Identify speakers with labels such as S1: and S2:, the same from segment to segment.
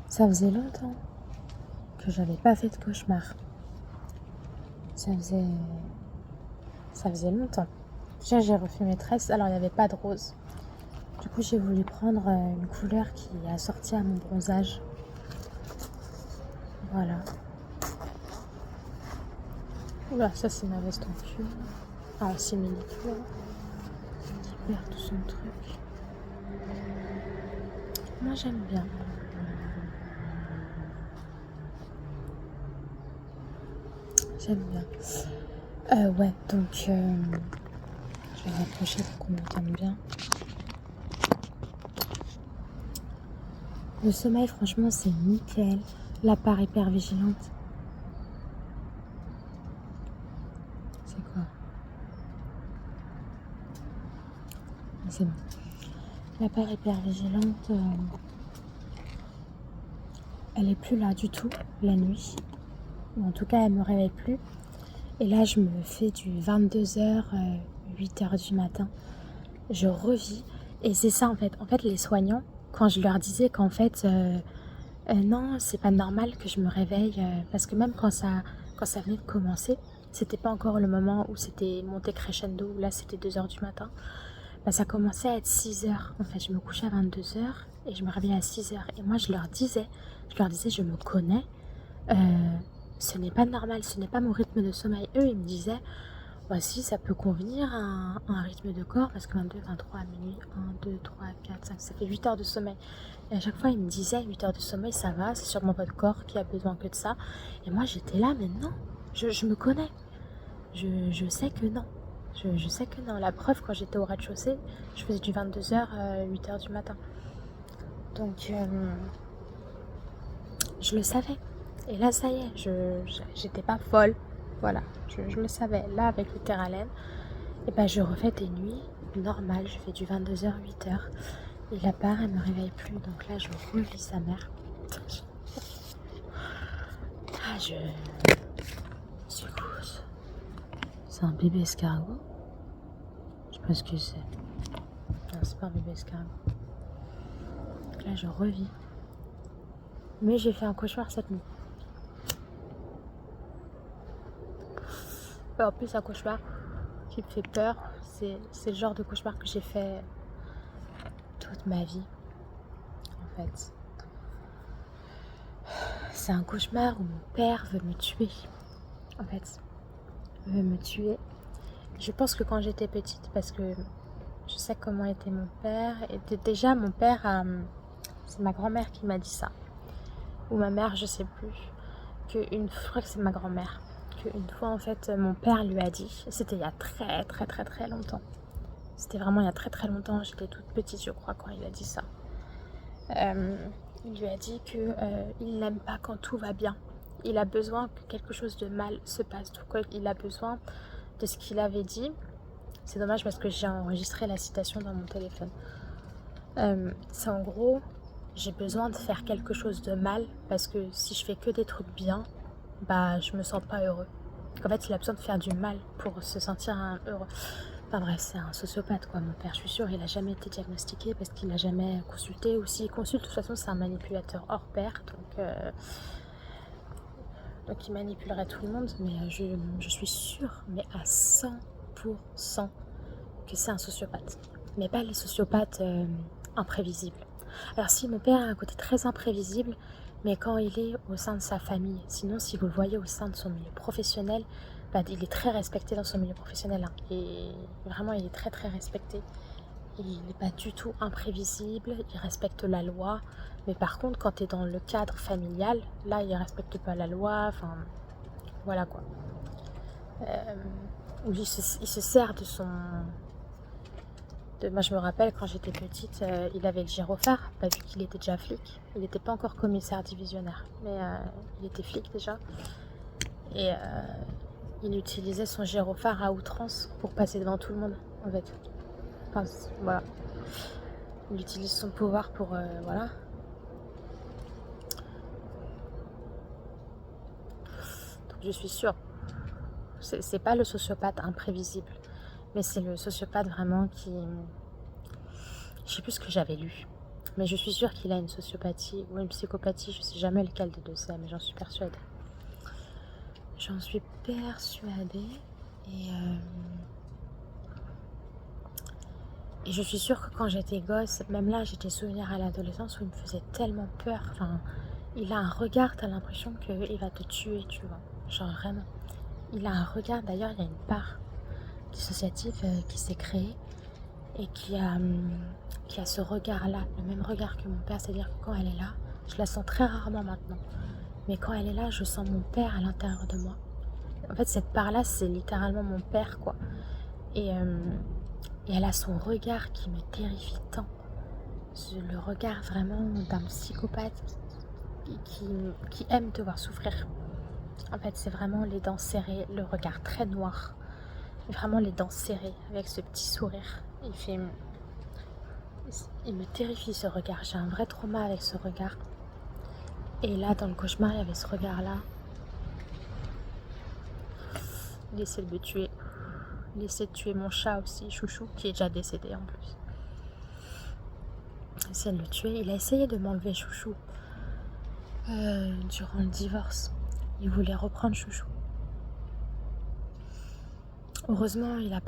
S1: Ça faisait longtemps que j'avais pas fait de cauchemar. Ça faisait, ça faisait longtemps. Déjà, j'ai refait mes tresses, alors il n'y avait pas de rose. Du coup, j'ai voulu prendre une couleur qui est assortie à mon bronzage. Voilà. Oula, ça c'est ma veste en tulle. En simili-tour. Qui perd tout son truc. Moi, j'aime bien. J'aime bien. Ouais, donc je vais rapprocher pour qu'on m'entende bien. Le sommeil, franchement, c'est nickel. La part hyper vigilante. C'est quoi? C'est bon. La part hyper vigilante, elle est plus là du tout la nuit. Ou en tout cas, elle me réveille plus. Et là, je me fais du 22h, 8h du matin. Je revis. Et c'est ça, en fait. En fait, les soignants, quand je leur disais qu'en fait, non, c'est pas normal que je me réveille, parce que même quand ça venait de commencer, c'était pas encore le moment où c'était monté crescendo, où là, c'était 2h du matin. Bah, ça commençait à être 6h. En fait, je me couchais à 22h et je me réveillais à 6h. Et moi, je leur disais, je me connais. Ce n'est pas normal, ce n'est pas mon rythme de sommeil. Eux, ils me disaient, voici, ça peut convenir à un rythme de corps, parce que 22, 23, minuit, 1, 2, 3, 4, 5, ça fait 8 heures de sommeil. Et à chaque fois, ils me disaient, 8 heures de sommeil, ça va, c'est sûrement votre corps qui a besoin que de ça. Et moi, j'étais là, mais non, je me connais. Je sais que non. Je sais que non. La preuve, quand j'étais au rez-de-chaussée, je faisais du 22h, 8h du matin. Donc, je le savais. Et là, ça y est, j'étais pas folle. Voilà, je le savais. Là, avec le Terralène, et ben, je refais des nuits normales. Je fais du 22h, 8h. Et la part, elle me réveille plus. Donc là, je revis sa mère. Ah, Écoute, c'est un bébé escargot. Je sais pas ce que c'est. Non, c'est pas un bébé escargot. Donc là, je revis. Mais j'ai fait un cauchemar cette nuit. En plus, un cauchemar qui me fait peur. C'est le genre de cauchemar que j'ai fait toute ma vie, en fait. C'est un cauchemar où mon père veut me tuer. En fait, veut me tuer. Je pense que quand j'étais petite, parce que je sais comment était mon père. Et déjà, mon père, c'est ma grand-mère qui m'a dit ça. Ou ma mère, je sais plus. Je crois que c'est ma grand-mère. Qu'une fois, en fait, mon père lui a dit, c'était il y a très très très très longtemps. C'était vraiment il y a très très longtemps, j'étais toute petite, je crois, quand il a dit ça. Il lui a dit qu'il n'aime pas quand tout va bien. Il a besoin que quelque chose de mal se passe. Donc, il a besoin de ce qu'il avait dit. C'est dommage parce que j'ai enregistré la citation dans mon téléphone. C'est en gros, j'ai besoin de faire quelque chose de mal parce que si je fais que des trucs bien, bah je me sens pas heureux. En fait, il a besoin de faire du mal pour se sentir heureux. Enfin bref, c'est un sociopathe quoi, mon père. Je suis sûre, il a jamais été diagnostiqué parce qu'il a jamais consulté. Ou s'il consulte, de toute façon, c'est un manipulateur hors pair. Donc il manipulerait tout le monde. Mais je suis sûre, mais à 100%, que c'est un sociopathe. Mais pas les sociopathes imprévisibles. Alors si mon père a un côté très imprévisible, mais quand il est au sein de sa famille, sinon si vous le voyez au sein de son milieu professionnel, bah, il est très respecté dans son milieu professionnel. Hein. Et vraiment, il est très très respecté. Il n'est pas du tout imprévisible, il respecte la loi. Mais par contre, quand tu es dans le cadre familial, là, il ne respecte pas la loi. Enfin, voilà quoi. Il se sert de son... Moi, je me rappelle, quand j'étais petite, il avait le gyrophare, vu qu'il était déjà flic. Il n'était pas encore commissaire divisionnaire, mais il était flic déjà. Et il utilisait son gyrophare à outrance pour passer devant tout le monde, en fait. Enfin, voilà. Il utilise son pouvoir pour... voilà. Donc, je suis sûre. C'est pas le sociopathe imprévisible, mais c'est le sociopathe vraiment qui... Je sais plus ce que j'avais lu. Mais je suis sûre qu'il a une sociopathie ou une psychopathie, je sais jamais lequel des deux c'est, mais j'en suis persuadée. J'en suis persuadée. Et je suis sûre que quand j'étais gosse, même là, j'ai des souvenirs à l'adolescence où il me faisait tellement peur. Enfin, il a un regard, t'as l'impression qu'il va te tuer, tu vois. Genre vraiment. Il a un regard, d'ailleurs, il y a une part dissociative qui s'est créée et qui a ce regard-là, le même regard que mon père. C'est-à-dire que quand elle est là, je la sens très rarement maintenant. Mais quand elle est là, je sens mon père à l'intérieur de moi. En fait, cette part-là, c'est littéralement mon père, quoi. Et elle a son regard qui me terrifie tant. Le regard vraiment d'un psychopathe qui aime te voir souffrir. En fait, c'est vraiment les dents serrées, le regard très noir. Vraiment les dents serrées, avec ce petit sourire. Il me terrifie ce regard. J'ai un vrai trauma avec ce regard. Et là, dans le cauchemar, il y avait ce regard-là. Il essaie de me tuer. Il essaie de tuer mon chat aussi, Chouchou, qui est déjà décédé en plus. Il essaie de le tuer. Il a essayé de m'enlever Chouchou durant le divorce. Il voulait reprendre Chouchou. Heureusement, il a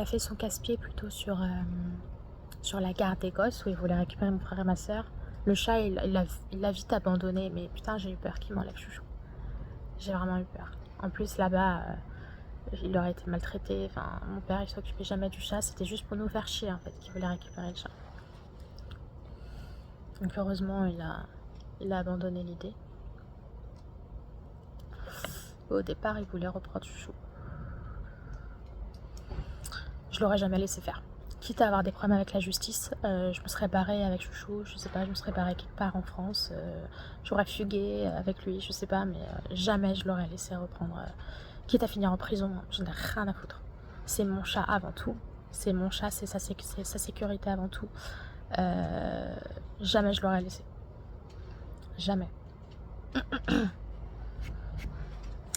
S1: fait son casse-pied plutôt sur la garde des gosses où il voulait récupérer mon frère et ma soeur. Le chat, il l'a vite abandonné, mais putain, j'ai eu peur qu'il m'enlève Chouchou. J'ai vraiment eu peur. En plus, là-bas, il aurait été maltraité. Enfin, mon père, il s'occupait jamais du chat. C'était juste pour nous faire chier, en fait, qu'il voulait récupérer le chat. Donc, heureusement, il a abandonné l'idée. Au départ, il voulait reprendre Chouchou. Je l'aurais jamais laissé faire. Quitte à avoir des problèmes avec la justice, je me serais barrée avec Chouchou, je sais pas, je me serais barrée quelque part en France, j'aurais fugué avec lui, je sais pas, mais jamais je l'aurais laissé reprendre. Quitte à finir en prison, j'en ai rien à foutre. C'est mon chat avant tout, c'est mon chat, c'est sa sécurité avant tout. Jamais je l'aurais laissé. Jamais.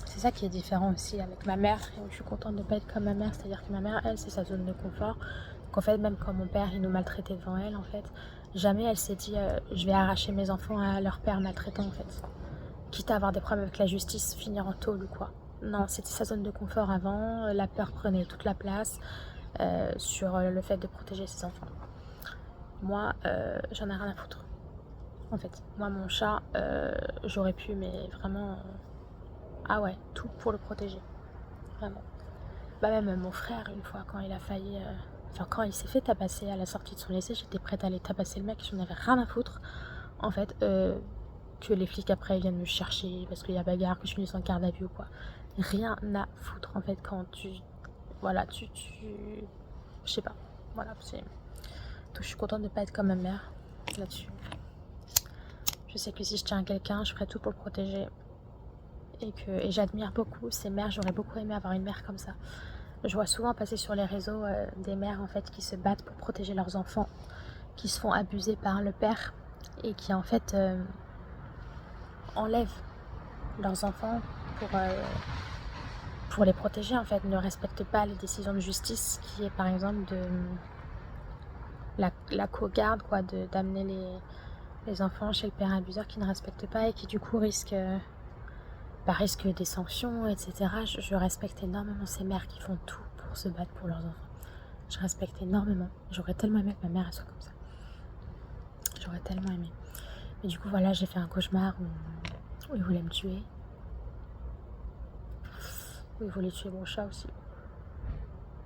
S1: C'est ça qui est différent aussi avec ma mère, et je suis contente de ne pas être comme ma mère, c'est-à-dire que ma mère, elle, c'est sa zone de confort. Donc en fait, même quand mon père, il nous maltraitait devant elle, en fait, jamais elle s'est dit je vais arracher mes enfants à leur père maltraitant, en fait. Quitte à avoir des problèmes avec la justice, finir en tôle ou quoi. Non, c'était sa zone de confort avant, la peur prenait toute la place sur le fait de protéger ses enfants. Moi, j'en ai rien à foutre. En fait, moi, mon chat, j'aurais pu, mais vraiment... ah ouais, tout pour le protéger. Vraiment. Bah même mon frère, une fois, quand il a failli... Enfin, quand il s'est fait tabasser à la sortie de son lycée, j'étais prête à aller tabasser le mec, j'en avais rien à foutre. En fait, que les flics après viennent me chercher parce qu'il y a bagarre, que je finis en garde à vue ou quoi. Rien à foutre, en fait, quand tu... Voilà, je sais pas. Voilà, c'est... Donc je suis contente de ne pas être comme ma mère là-dessus. Je sais que si je tiens à quelqu'un, je ferai tout pour le protéger. Et j'admire beaucoup ces mères, j'aurais beaucoup aimé avoir une mère comme ça. Je vois souvent passer sur les réseaux des mères en fait qui se battent pour protéger leurs enfants, qui se font abuser par le père et qui en fait enlèvent leurs enfants pour les protéger en fait, ne respectent pas les décisions de justice qui est par exemple de la co-garde quoi, d'amener les enfants chez le père abuseur qui ne respecte pas et qui du coup risque des sanctions, etc. Je respecte énormément ces mères qui font tout pour se battre pour leurs enfants. Je respecte énormément. J'aurais tellement aimé que ma mère elle soit comme ça. J'aurais tellement aimé. Mais du coup, voilà, j'ai fait un cauchemar où il voulait me tuer. Où il voulait tuer mon chat aussi.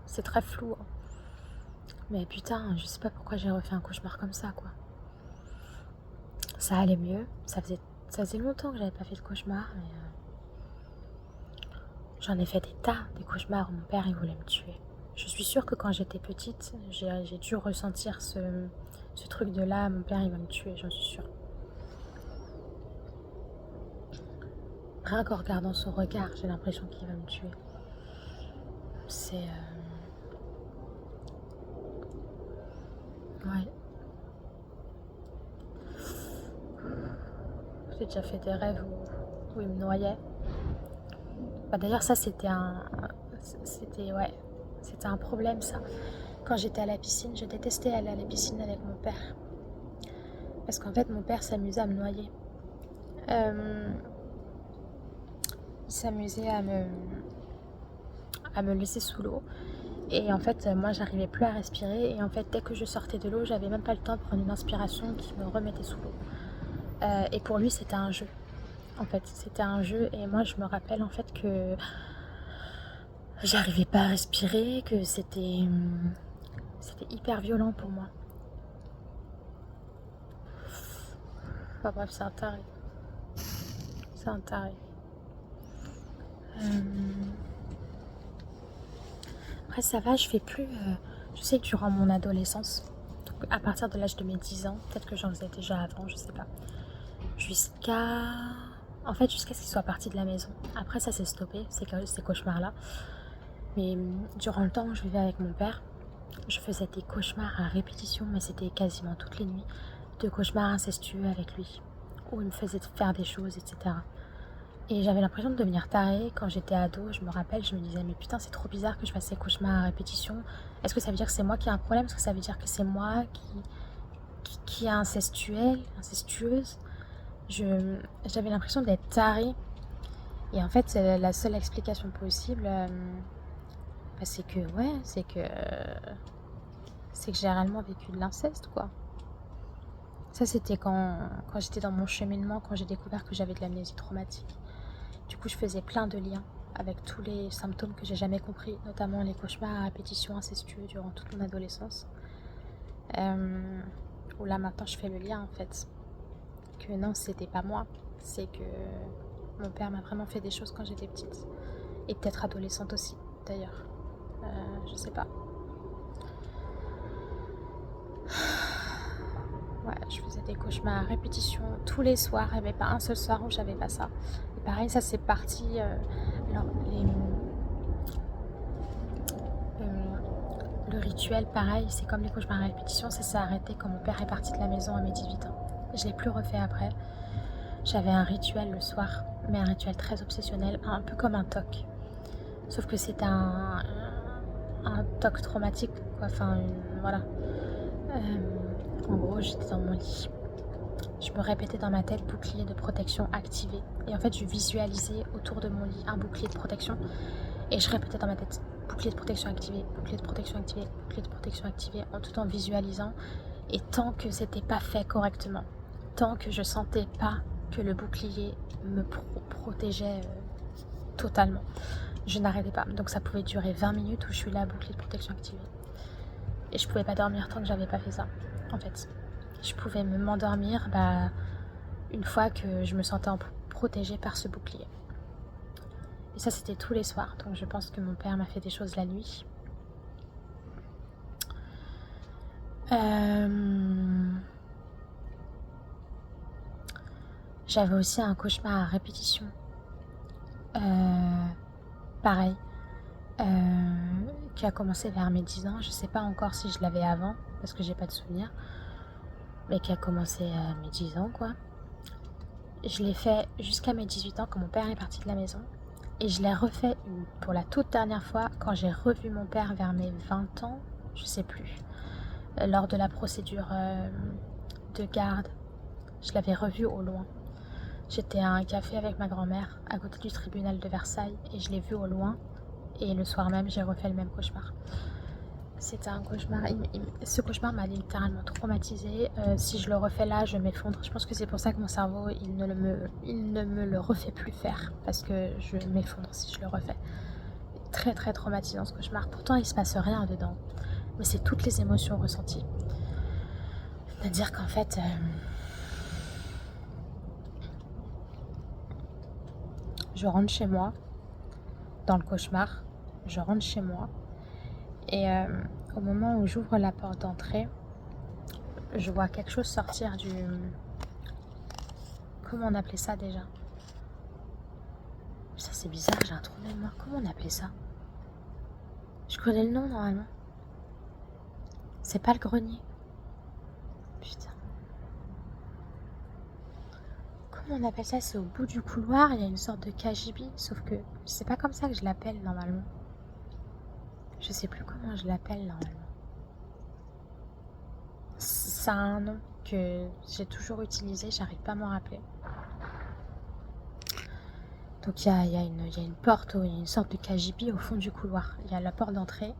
S1: C'est très flou. Hein. Mais putain, je sais pas pourquoi j'ai refait un cauchemar comme ça, quoi. Ça allait mieux. Ça faisait longtemps que j'avais pas fait de cauchemar, mais... J'en ai fait des cauchemars où mon père il voulait me tuer. Je suis sûre que quand j'étais petite, j'ai dû ressentir ce truc de là, mon père il va me tuer, j'en suis sûre. Rien qu'en regardant son regard, j'ai l'impression qu'il va me tuer. C'est... Ouais. J'ai déjà fait des rêves où il me noyait. Bah, d'ailleurs ça c'était un problème ça. Quand j'étais à la piscine, je détestais aller à la piscine avec mon père. Parce qu'en fait, mon père s'amusait à me noyer. Euh, il s'amusait à me laisser sous l'eau. Et en fait, moi, j'arrivais plus à respirer. Et en fait, dès que je sortais de l'eau, j'avais même pas le temps de prendre une inspiration qui me remettait sous l'eau. Et pour lui, c'était un jeu. En fait, c'était un jeu. Et moi, je me rappelle en fait que j'arrivais pas à respirer, que c'était hyper violent pour moi. Enfin bref, c'est un taré. C'est un taré. Après, ça va, je fais plus. Je sais que durant mon adolescence, donc à partir de l'âge de mes 10 ans, peut-être que j'en faisais déjà avant, je sais pas. Jusqu'à. En fait, jusqu'à ce qu'il soit parti de la maison. Après, ça s'est stoppé, ces cauchemars-là. Mais durant le temps où je vivais avec mon père, je faisais des cauchemars à répétition, mais c'était quasiment toutes les nuits. De cauchemars incestueux avec lui, où il me faisait faire des choses, etc. Et j'avais l'impression de devenir tarée quand j'étais ado. Je me rappelle, je me disais, mais putain, c'est trop bizarre que je fasse ces cauchemars à répétition. Est-ce que ça veut dire que c'est moi qui ai un problème? Est-ce que ça veut dire que c'est moi qui est incestueuse? J'avais l'impression d'être tarée. Et en fait, c'est la seule explication possible. C'est que, ouais, c'est que j'ai réellement vécu de l'inceste, quoi. Ça, c'était quand j'étais dans mon cheminement, quand j'ai découvert que j'avais de l'amnésie traumatique. Du coup, je faisais plein de liens avec tous les symptômes que j'ai jamais compris, notamment les cauchemars à répétition incestueux durant toute mon adolescence. Où là, maintenant, je fais le lien, en fait. Que non, c'était pas moi. C'est que mon père m'a vraiment fait des choses quand j'étais petite. Et peut-être adolescente aussi, d'ailleurs. Je sais pas. Ouais, je faisais des cauchemars à répétition tous les soirs. Il n'y avait pas un seul soir où j'avais pas ça. Et pareil, ça c'est parti. Alors, le rituel, pareil, c'est comme les cauchemars à répétition. Ça s'est arrêté quand mon père est parti de la maison à mes 18 ans. Je l'ai plus refait après. J'avais un rituel le soir, mais un rituel très obsessionnel, un peu comme un TOC. Sauf que c'est un TOC traumatique, quoi. Enfin, voilà. En gros, j'étais dans mon lit. Je me répétais dans ma tête bouclier de protection activé. Et en fait, je visualisais autour de mon lit un bouclier de protection. Et je répétais dans ma tête bouclier de protection activé, bouclier de protection activé, bouclier de protection activé, en tout en visualisant. Et tant que c'était pas fait correctement, tant que je sentais pas que le bouclier me protégeait totalement, je n'arrêtais pas. Donc ça pouvait durer 20 minutes où je suis là, bouclier de protection activé. Et je pouvais pas dormir tant que j'avais pas fait ça, en fait. Je pouvais m'endormir une fois que je me sentais protégée par ce bouclier. Et ça, c'était tous les soirs. Donc je pense que mon père m'a fait des choses la nuit. J'avais aussi un cauchemar à répétition. Pareil. Qui a commencé vers mes 10 ans. Je sais pas encore si je l'avais avant, parce que j'ai pas de souvenir. Mais qui a commencé à mes 10 ans, quoi. Je l'ai fait jusqu'à mes 18 ans quand mon père est parti de la maison. Et je l'ai refait pour la toute dernière fois quand j'ai revu mon père vers mes 20 ans, je sais plus, lors de la procédure de garde. Je l'avais revu au loin. J'étais à un café avec ma grand-mère à côté du tribunal de Versailles et je l'ai vu au loin. Et le soir même, j'ai refait le même cauchemar. C'était un cauchemar. Ce cauchemar m'a littéralement traumatisée. Si je le refais là, je m'effondre. Je pense que c'est pour ça que mon cerveau, il ne me le refait plus faire. Parce que je m'effondre si je le refais. Très très traumatisant ce cauchemar. Pourtant, il se passe rien dedans. Mais c'est toutes les émotions ressenties. C'est-à-dire qu'en fait... je rentre chez moi. Dans le cauchemar, je rentre chez moi. Et au moment où j'ouvre la porte d'entrée, je vois quelque chose sortir du... Comment on appelait ça déjà? Ça c'est bizarre, j'ai un trou de mémoire. Comment on appelait ça? Je connais le nom normalement. C'est pas le grenier. Putain. Comment on appelle ça? C'est au bout du couloir, il y a une sorte de cagibi. Sauf que c'est pas comme ça que je l'appelle normalement. Je sais plus comment je l'appelle normalement. Ça a un nom. que j'ai toujours utilisé, j'arrive pas à m'en rappeler. Donc il y a une porte, il y a une sorte de KGB au fond du couloir. Il y a la porte d'entrée,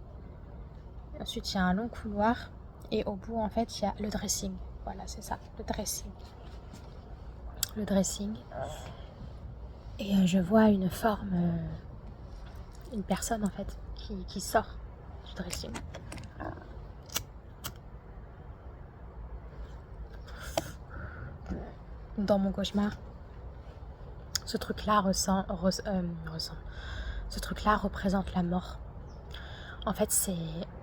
S1: ensuite il y a un long couloir, et au bout en fait il y a le dressing. Voilà, c'est ça, le dressing. Le dressing. Et je vois une forme, une personne en fait, qui sort du dressing. Dans mon cauchemar, ce truc-là ce truc-là représente la mort. En fait,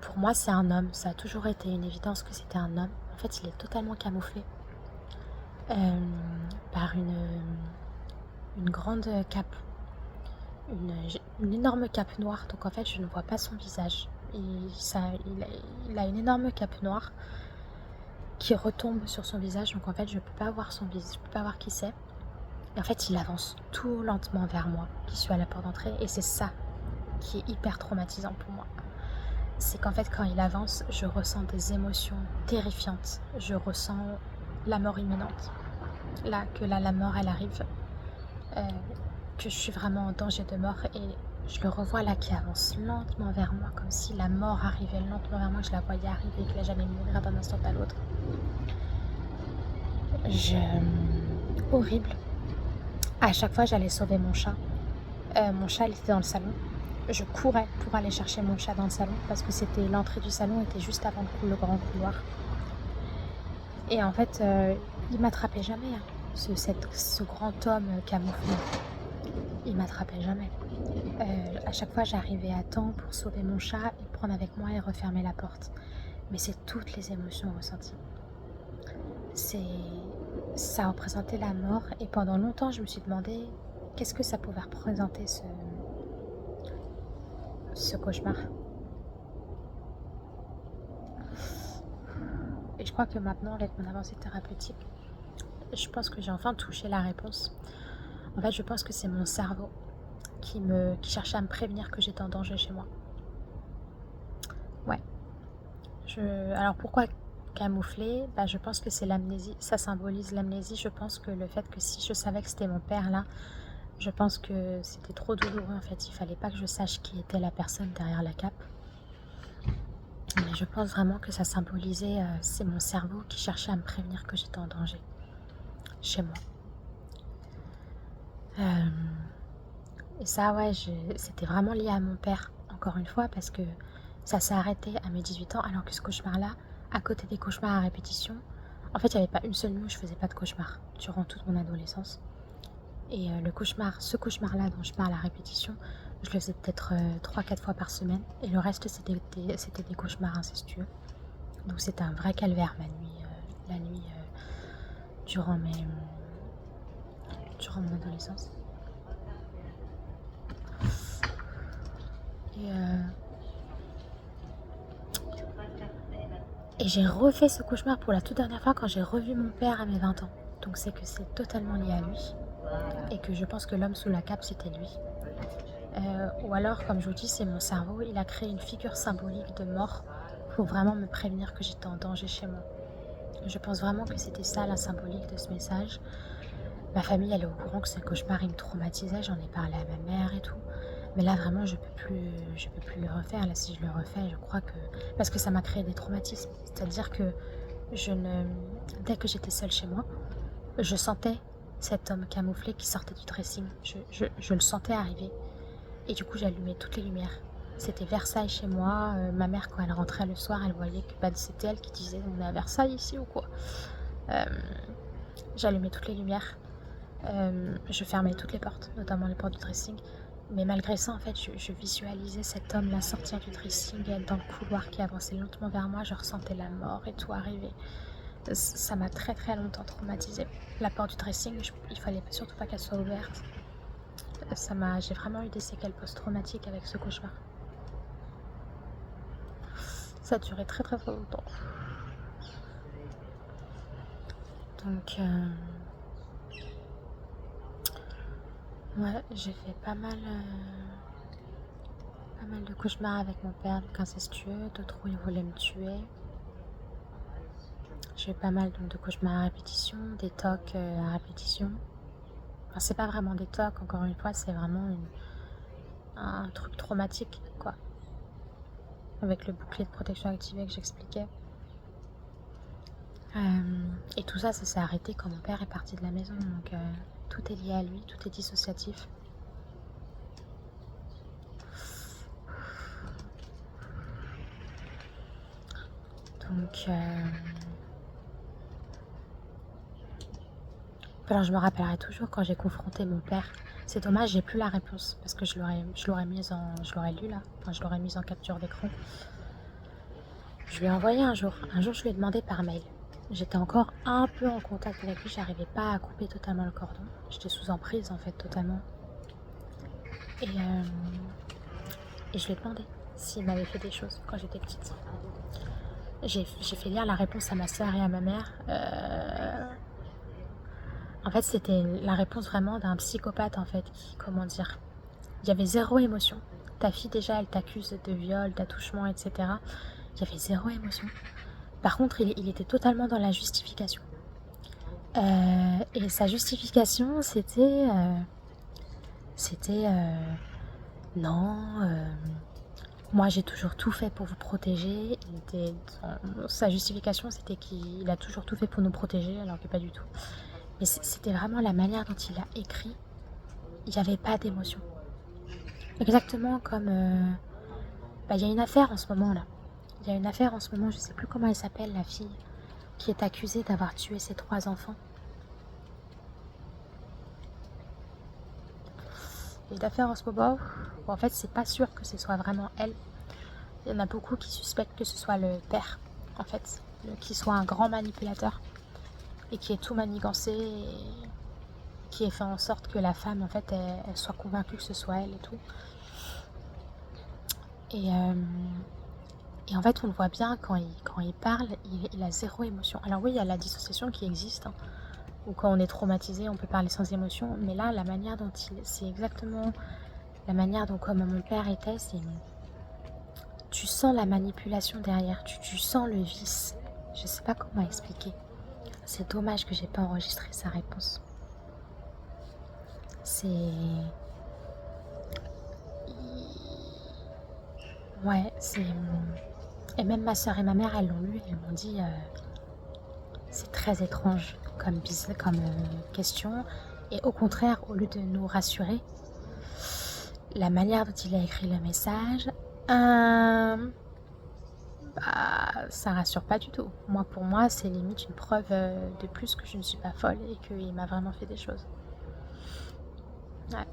S1: pour moi, c'est un homme. Ça a toujours été une évidence que c'était un homme. En fait, il est totalement camouflé par une grande cape, une énorme cape noire. Donc en fait, je ne vois pas son visage. Il a une énorme cape noire qui retombe sur son visage. Donc en fait, je peux pas voir son visage, je peux pas voir qui c'est. Et en fait, il avance tout lentement vers moi, qui suis à la porte d'entrée. Et c'est ça qui est hyper traumatisant pour moi. C'est qu'en fait, quand il avance, je ressens des émotions terrifiantes. Je ressens la mort imminente. La mort, elle arrive. Que je suis vraiment en danger de mort. Et je le revois là qui avance lentement vers moi, comme si la mort arrivait lentement vers moi, que je la voyais arriver et que là, j'allais mourir d'un instant à l'autre. Horrible. À chaque fois, j'allais sauver mon chat. Mon chat, il était dans le salon. Je courais pour aller chercher mon chat dans le salon parce que l'entrée du salon était juste avant le grand couloir. Et en fait, il m'attrapait jamais. Ce grand homme camouflé, il m'attrapait jamais. À chaque fois, j'arrivais à temps pour sauver mon chat et le prendre avec moi et refermer la porte. Mais c'est toutes les émotions ressenties. Ça représentait la mort et pendant longtemps, je me suis demandé qu'est-ce que ça pouvait représenter ce cauchemar. Et je crois que maintenant, avec mon avancée thérapeutique, je pense que j'ai enfin touché la réponse. En fait, je pense que c'est mon cerveau qui cherchait à me prévenir que j'étais en danger chez moi. Ouais. Alors pourquoi camoufler ? Je pense que c'est l'amnésie. Ça symbolise l'amnésie. Je pense que le fait que si je savais que c'était mon père là, je pense que c'était trop douloureux en fait. Il fallait pas que je sache qui était la personne derrière la cape. Mais je pense vraiment que ça symbolisait, c'est mon cerveau qui cherchait à me prévenir que j'étais en danger chez moi. Et ça, ouais, c'était vraiment lié à mon père, encore une fois, parce que ça s'est arrêté à mes 18 ans, alors que ce cauchemar-là, à côté des cauchemars à répétition, en fait, il n'y avait pas une seule nuit où je faisais pas de cauchemar durant toute mon adolescence. Et ce cauchemar-là dont je parle à répétition, je le faisais peut-être 3-4 fois par semaine, et le reste, c'était des cauchemars incestueux. Donc c'était un vrai calvaire la nuit durant mon adolescence. Et j'ai refait ce cauchemar pour la toute dernière fois quand j'ai revu mon père à mes 20 ans. Donc c'est que c'est totalement lié à lui. Et que je pense que l'homme sous la cape, c'était lui. Ou alors, comme je vous dis, c'est mon cerveau. Il a créé une figure symbolique de mort pour vraiment me prévenir que j'étais en danger chez moi. Je pense vraiment que c'était ça la symbolique de ce message. Ma famille, elle est au courant que ce cauchemar, il me traumatisait. J'en ai parlé à ma mère et tout. Mais là, vraiment, je peux plus le refaire. Là, si je le refais, je crois que... Parce que ça m'a créé des traumatismes. C'est-à-dire que dès que j'étais seule chez moi, je sentais cet homme camouflé qui sortait du dressing. Je le sentais arriver. Et du coup, j'allumais toutes les lumières. C'était Versailles chez moi. Ma mère, quand elle rentrait le soir, elle voyait que c'était elle qui disait « On est à Versailles ici ou quoi ?» J'allumais toutes les lumières. Je fermais toutes les portes, notamment les portes du dressing. Mais malgré ça, en fait, je visualisais cet homme-là sortir du dressing et être dans le couloir qui avançait lentement vers moi. Je ressentais la mort et tout arriver. Ça m'a très très longtemps traumatisée. La porte du dressing, il fallait surtout pas qu'elle soit ouverte. J'ai vraiment eu des séquelles post-traumatiques avec ce cauchemar. Ça a duré très très très longtemps. Donc, ouais, j'ai fait pas mal de cauchemars avec mon père, donc incestueux, d'autres où il voulait me tuer. J'ai eu pas mal donc, de cauchemars à répétition, des tocs à répétition. Enfin, c'est pas vraiment des tocs, encore une fois, c'est vraiment un truc traumatique, quoi. Avec le bouclier de protection activé que j'expliquais. Et tout ça, ça s'est arrêté quand mon père est parti de la maison. Donc tout est lié à lui, tout est dissociatif. Donc, alors je me rappellerai toujours quand j'ai confronté mon père. C'est dommage, j'ai plus la réponse parce que je l'aurais lu là. Enfin, je l'aurais mise en capture d'écran. Je lui ai envoyé un jour. Un jour, je lui ai demandé par mail. J'étais encore un peu en contact avec lui. J'arrivais pas à couper totalement le cordon. J'étais sous emprise en fait totalement. Et je lui ai demandé s'il m'avait fait des choses quand j'étais petite. J'ai fait lire la réponse à ma soeur et à ma mère. En fait, c'était la réponse vraiment d'un psychopathe, en fait, qui, comment dire, il y avait zéro émotion. Ta fille, déjà, elle t'accuse de viol, d'attouchement, etc. Il y avait zéro émotion. Par contre, il était totalement dans la justification. Et sa justification, c'était... non, moi j'ai toujours tout fait pour vous protéger. Sa justification, c'était qu'il a toujours tout fait pour nous protéger, alors que pas du tout. Mais c'était vraiment la manière dont il a écrit. Il n'y avait pas d'émotion. Exactement comme... il y a une affaire en ce moment là. Il y a une affaire en ce moment, je ne sais plus comment elle s'appelle, la fille qui est accusée d'avoir tué ses 3 enfants. Il y a une affaire en ce moment où en fait c'est pas sûr que ce soit vraiment elle. Il y en a beaucoup qui suspectent que ce soit le père, en fait, qui soit un grand manipulateur et qui ait tout manigancé et qui ait fait en sorte que la femme, en fait, elle soit convaincue que ce soit elle et tout. Et en fait, on le voit bien quand il parle, il a zéro émotion. Alors oui, il y a la dissociation qui existe, hein, où quand on est traumatisé, on peut parler sans émotion. Mais là, la manière dont c'est exactement la manière dont comme mon père était, c'est... Tu sens la manipulation derrière, tu sens le vice. Je sais pas comment expliquer. C'est dommage que j'ai pas enregistré sa réponse. C'est... Ouais, c'est... Et même ma soeur et ma mère, elles l'ont lu, elles m'ont dit... c'est très étrange comme question. Et au contraire, au lieu de nous rassurer, la manière dont il a écrit le message... ça rassure pas du tout. Pour moi, c'est limite une preuve de plus que je ne suis pas folle et qu'il m'a vraiment fait des choses. Ouais.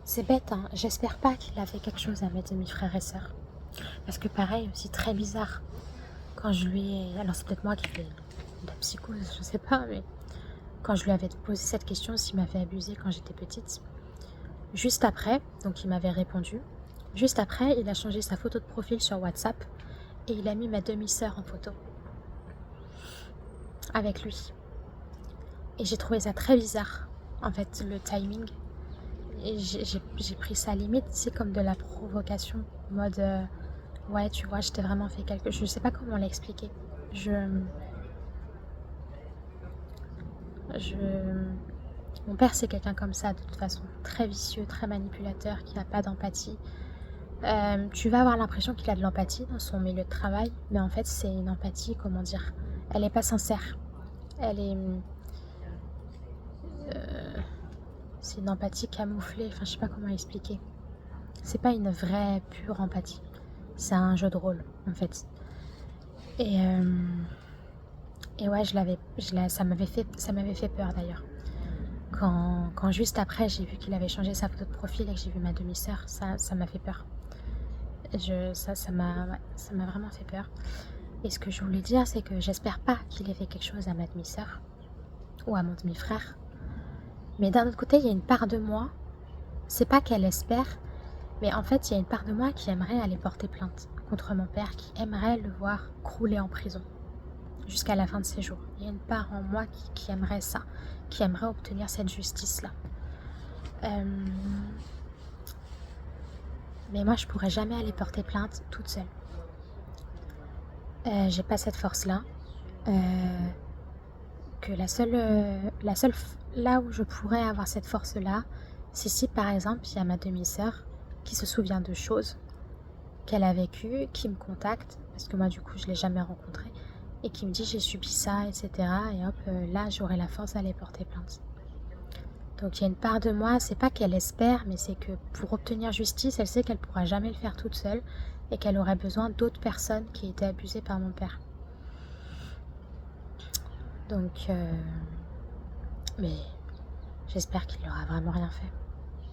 S1: C'est bête, hein. J'espère pas qu'il a fait quelque chose à mes demi-frères et sœurs. Parce que pareil, aussi très bizarre. Quand je lui ai... Alors c'est peut-être moi qui fais de la psychose, je sais pas, mais... Quand je lui avais posé cette question s'il m'avait abusé quand j'étais petite, juste après, donc il m'avait répondu, juste après, il a changé sa photo de profil sur WhatsApp et il a mis ma demi-sœur en photo avec lui. Et j'ai trouvé ça très bizarre, en fait, le timing. Et j'ai pris ça limite, c'est comme de la provocation, en mode, ouais, tu vois, je t'ai vraiment fait quelque chose. Je sais pas comment l'expliquer. Mon père, c'est quelqu'un comme ça, de toute façon, très vicieux, très manipulateur, qui n'a pas d'empathie. Tu vas avoir l'impression qu'il a de l'empathie dans son milieu de travail, mais en fait, c'est une empathie, comment dire, elle n'est pas sincère. C'est une empathie camouflée, enfin, je sais pas comment expliquer. C'est pas une vraie, pure empathie. C'est un jeu de rôle, en fait. Et ouais, ça m'avait fait peur d'ailleurs. Quand juste après j'ai vu qu'il avait changé sa photo de profil et que j'ai vu ma demi-sœur, ça m'a fait peur. Ça m'a vraiment fait peur. Et ce que je voulais dire, c'est que j'espère pas qu'il ait fait quelque chose à ma demi-sœur ou à mon demi-frère. Mais d'un autre côté, il y a une part de moi, c'est pas qu'elle espère, mais en fait, il y a une part de moi qui aimerait aller porter plainte contre mon père, qui aimerait le voir crouler en prison jusqu'à la fin de ses jours. Il y a une part en moi qui aimerait ça, qui aimerait obtenir cette justice-là. Euh, mais moi, je pourrais jamais aller porter plainte toute seule. J'ai pas cette force-là. Euh, que là où je pourrais avoir cette force-là, c'est si par exemple il y a ma demi-sœur qui se souvient de choses qu'elle a vécues, qui me contacte, parce que moi du coup je l'ai jamais rencontrée, et qui me dit j'ai subi ça, etc. Et hop, là j'aurai la force d'aller porter plainte. Donc il y a une part de moi, c'est pas qu'elle espère, mais c'est que pour obtenir justice, elle sait qu'elle pourra jamais le faire toute seule et qu'elle aurait besoin d'autres personnes qui étaient abusées par mon père. Donc, mais j'espère qu'il n'aura vraiment rien fait.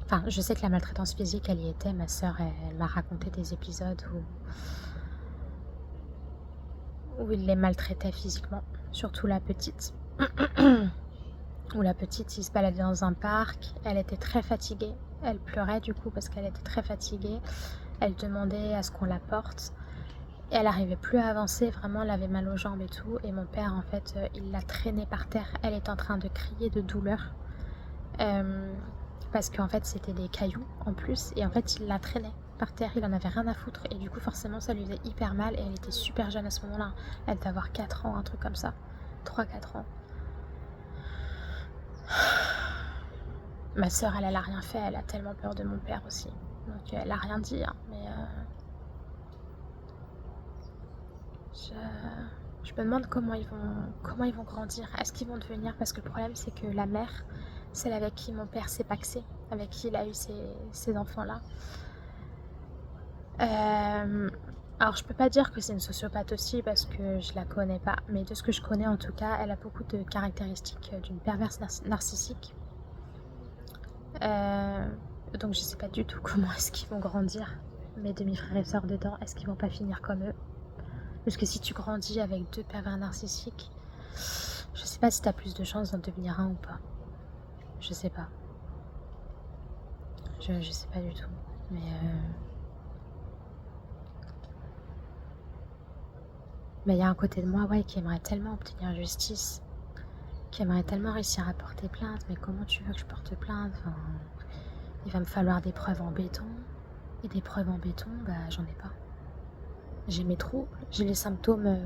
S1: Enfin, je sais que la maltraitance physique, elle y était. Ma sœur, elle m'a raconté des épisodes où il les maltraitait physiquement, surtout la petite. Où la petite, il se baladait dans un parc, elle était très fatiguée. Elle pleurait du coup parce qu'elle était très fatiguée. Elle demandait à ce qu'on la porte. Et elle n'arrivait plus à avancer, vraiment, elle avait mal aux jambes et tout. Et mon père, en fait, il l'a traînée par terre. Elle est en train de crier de douleur. Parce qu'en fait, c'était des cailloux en plus. Et en fait, il la traînait par terre, il en avait rien à foutre. Et du coup, forcément, ça lui faisait hyper mal. Et elle était super jeune à ce moment-là. Elle devait avoir 4 ans, un truc comme ça. 3-4 ans. Ma sœur, elle a rien fait. Elle a tellement peur de mon père aussi. Donc, elle a rien dit. Hein, mais je me demande comment ils vont grandir. Est-ce qu'ils vont devenir... Parce que le problème, c'est que la mère, celle avec qui mon père s'est paxé, avec qui il a eu ces enfants-là. Alors, je peux pas dire que c'est une sociopathe aussi parce que je la connais pas. Mais de ce que je connais, en tout cas, elle a beaucoup de caractéristiques d'une perverse narcissique. Donc, je sais pas du tout comment est-ce qu'ils vont grandir. Mes demi-frères et sœurs dedans, est-ce qu'ils vont pas finir comme eux? Parce que si tu grandis avec 2 pervers narcissiques, je sais pas si t'as plus de chances d'en devenir un ou pas. Je sais pas. Je sais pas du tout. Mais il y a un côté de moi, ouais, qui aimerait tellement obtenir justice, qui aimerait tellement réussir à porter plainte. Mais comment tu veux que je porte plainte? Enfin, il va me falloir des preuves en béton. Et des preuves en béton, bah j'en ai pas. J'ai mes troubles, j'ai les symptômes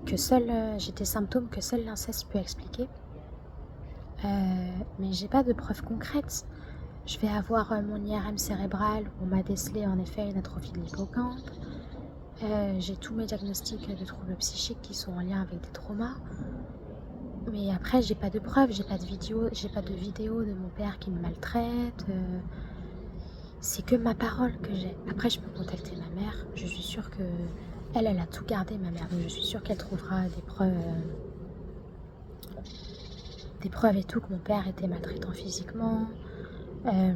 S1: j'ai des symptômes que seul l'inceste peut expliquer. Mais j'ai pas de preuves concrètes. Je vais avoir mon IRM cérébral où on m'a décelé en effet une atrophie de l'hippocampe. J'ai tous mes diagnostics de troubles psychiques qui sont en lien avec des traumas. Mais après, j'ai pas de preuves, j'ai pas de vidéo de mon père qui me maltraite. C'est que ma parole que j'ai. Après, je peux contacter ma mère. Je suis sûre que elle a tout gardé, ma mère. Donc, je suis sûre qu'elle trouvera des preuves et tout que mon père était maltraitant physiquement. Mais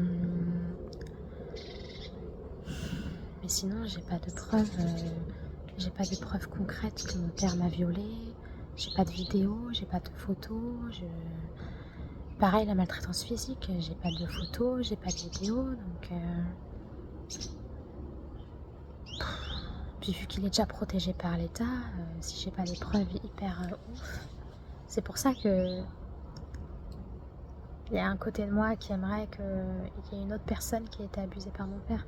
S1: sinon, j'ai pas de preuves. J'ai pas de preuves concrètes que mon père m'a violée. J'ai pas de vidéo, j'ai pas de photos. Pareil, la maltraitance physique, j'ai pas de photos, j'ai pas de vidéos, donc... Puis vu qu'il est déjà protégé par l'État, si j'ai pas des preuves hyper ouf, c'est pour ça que... Il y a un côté de moi qui aimerait qu'il y ait une autre personne qui ait été abusée par mon père.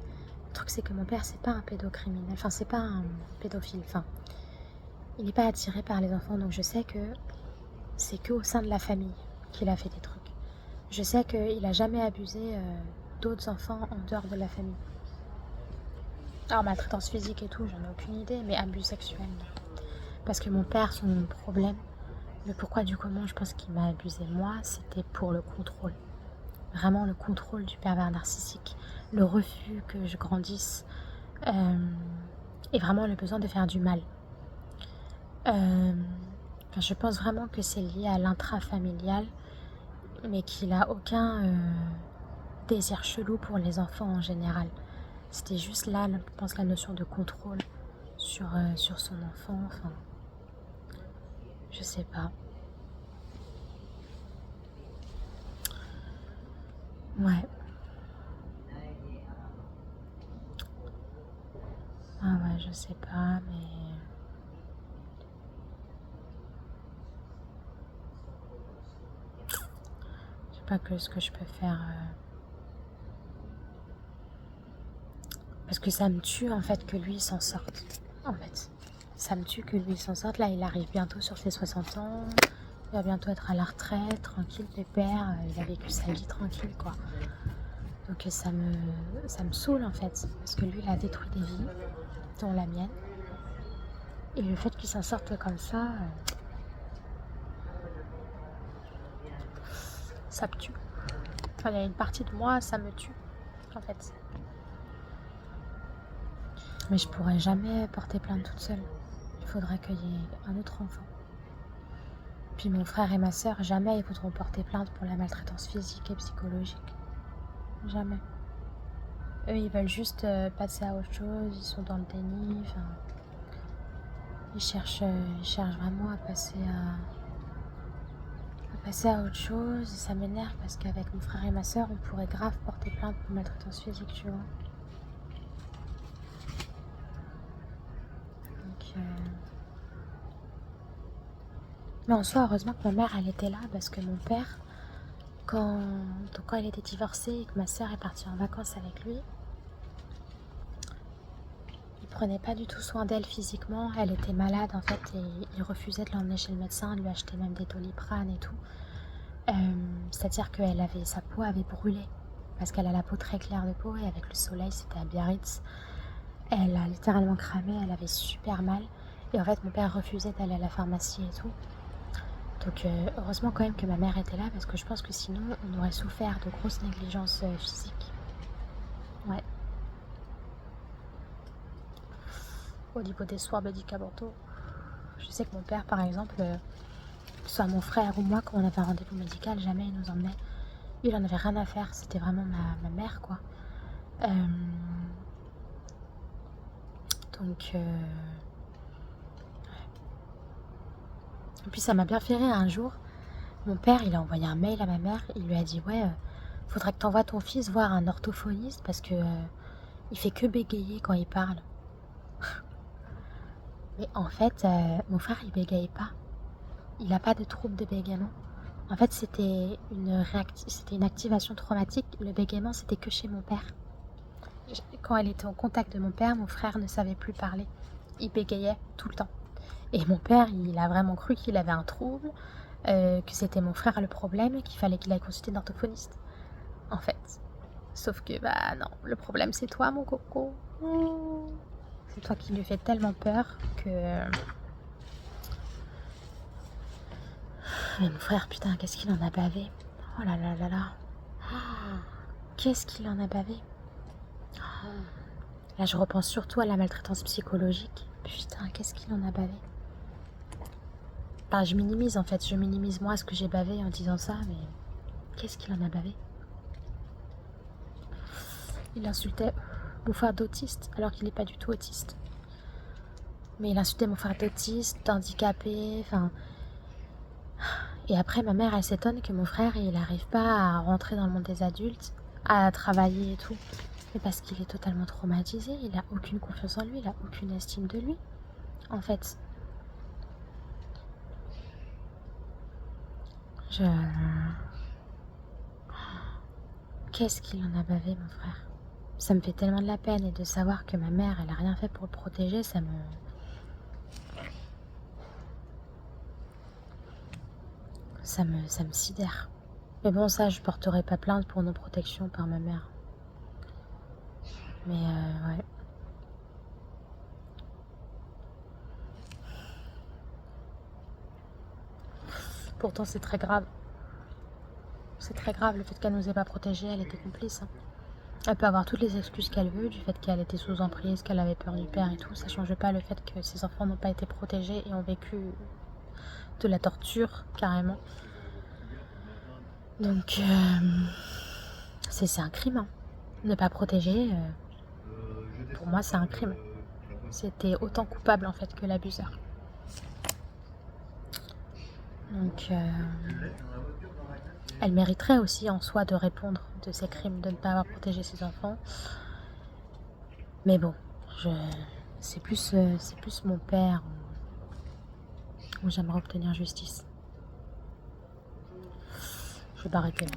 S1: Le truc, c'est que mon père, c'est pas un pédocriminel, enfin, c'est pas un pédophile, enfin... Il n'est pas attiré par les enfants, donc je sais que c'est qu'au sein de la famille qu'il a fait des trucs. Je sais qu'il a jamais abusé d'autres enfants en dehors de la famille. Alors, maltraitance physique et tout, j'en ai aucune idée, mais abus sexuel, non. Parce que mon père, son problème, le pourquoi du comment, je pense qu'il m'a abusé moi, c'était pour le contrôle. Vraiment le contrôle du pervers narcissique, le refus que je grandisse, et vraiment le besoin de faire du mal. Je pense vraiment que c'est lié à l'intrafamilial, mais qu'il a aucun désir chelou pour les enfants en général. C'était juste là, je pense, la notion de contrôle sur son enfant, enfin, je sais pas. Ouais. Ah ouais, je sais pas, mais... pas que ce que je peux faire. Parce que ça me tue en fait que lui s'en sorte. En fait, ça me tue que lui s'en sorte. Là, il arrive bientôt sur ses 60 ans. Il va bientôt être à la retraite, tranquille, pépère. Il a vécu sa vie tranquille, quoi. Donc ça me saoule en fait. Parce que lui, il a détruit des vies, dont la mienne. Et le fait qu'il s'en sorte comme ça me tue. Enfin, il y a une partie de moi, ça me tue, en fait. Mais je pourrais jamais porter plainte toute seule. Il faudrait qu'il y ait un autre enfant. Puis mon frère et ma sœur, jamais ils voudront porter plainte pour la maltraitance physique et psychologique. Jamais. Eux, ils veulent juste passer à autre chose, ils sont dans le déni. Enfin, ils cherchent vraiment à passer à autre chose. Et ça m'énerve parce qu'avec mon frère et ma sœur, on pourrait grave porter plainte pour maltraitance physique, tu vois. Mais en soi, heureusement que ma mère, elle était là parce que mon père, quand il était divorcé et que ma sœur est partie en vacances avec lui, il prenait pas du tout soin d'elle physiquement. Elle était malade en fait et il refusait de l'emmener chez le médecin, lui acheter même des Doliprane et tout. C'est-à-dire que sa peau avait brûlé parce qu'elle a la peau très claire de peau et avec le soleil, c'était à Biarritz. Elle a littéralement cramé, elle avait super mal. Et en fait, mon père refusait d'aller à la pharmacie et tout. Donc heureusement quand même que ma mère était là parce que je pense que sinon on aurait souffert de grosses négligences physiques. Ouais. Au niveau des soins médicamenteux, je sais que mon père par exemple, que ce soit mon frère ou moi, quand on avait un rendez-vous médical, jamais il nous emmenait. Il en avait rien à faire, c'était vraiment ma mère quoi. Donc et puis ça m'a bien fait rire un jour. Mon père, il a envoyé un mail à ma mère, il lui a dit ouais, faudrait que t'envoies ton fils voir un orthophoniste parce que il fait que bégayer quand il parle. Mais en fait, mon frère, il bégaye pas. Il n'a pas de trouble de bégaiement. En fait, c'était une activation traumatique. Le bégaiement, c'était que chez mon père. Quand elle était en contact de mon père, mon frère ne savait plus parler. Il bégayait tout le temps. Et mon père, il a vraiment cru qu'il avait un trouble, que c'était mon frère le problème et qu'il fallait qu'il aille consulter un orthophoniste. En fait. Sauf que, bah non, le problème c'est toi, mon coco. C'est toi qui lui fais tellement peur que... Mais mon frère, putain, qu'est-ce qu'il en a bavé. Oh là là là là. Qu'est-ce qu'il en a bavé. Là, je repense surtout à la maltraitance psychologique. Putain, qu'est-ce qu'il en a bavé. Enfin, je minimise en fait. Je minimise moi ce que j'ai bavé en disant ça, mais qu'est-ce qu'il en a bavé. Il insultait mon frère d'autiste, alors qu'il n'est pas du tout autiste. Mais il insultait mon frère d'autiste, d'handicapé, enfin... Et après, ma mère, elle s'étonne que mon frère, il n'arrive pas à rentrer dans le monde des adultes, à travailler et tout. Mais parce qu'il est totalement traumatisé, il n'a aucune confiance en lui, il n'a aucune estime de lui, en fait. Qu'est-ce qu'il en a bavé, mon frère. Ça me fait tellement de la peine, et de savoir que ma mère, elle n'a rien fait pour le protéger, ça me sidère. Mais bon, ça, je porterai pas plainte pour non-protection par ma mère. Mais ouais. Pourtant, c'est très grave. C'est très grave le fait qu'elle nous ait pas protégés, elle était complice. Hein. Elle peut avoir toutes les excuses qu'elle veut, du fait qu'elle était sous emprise, qu'elle avait peur du père et tout. Ça change pas le fait que ses enfants n'ont pas été protégés et ont vécu de la torture, carrément. Donc, c'est un crime. Hein. Ne pas protéger, pour moi, c'est un crime. C'était autant coupable, en fait, que l'abuseur. Donc, elle mériterait aussi, en soi, de répondre de ses crimes, de ne pas avoir protégé ses enfants. Mais bon, c'est plus mon père où j'aimerais obtenir justice. Je vais m'arrêter là.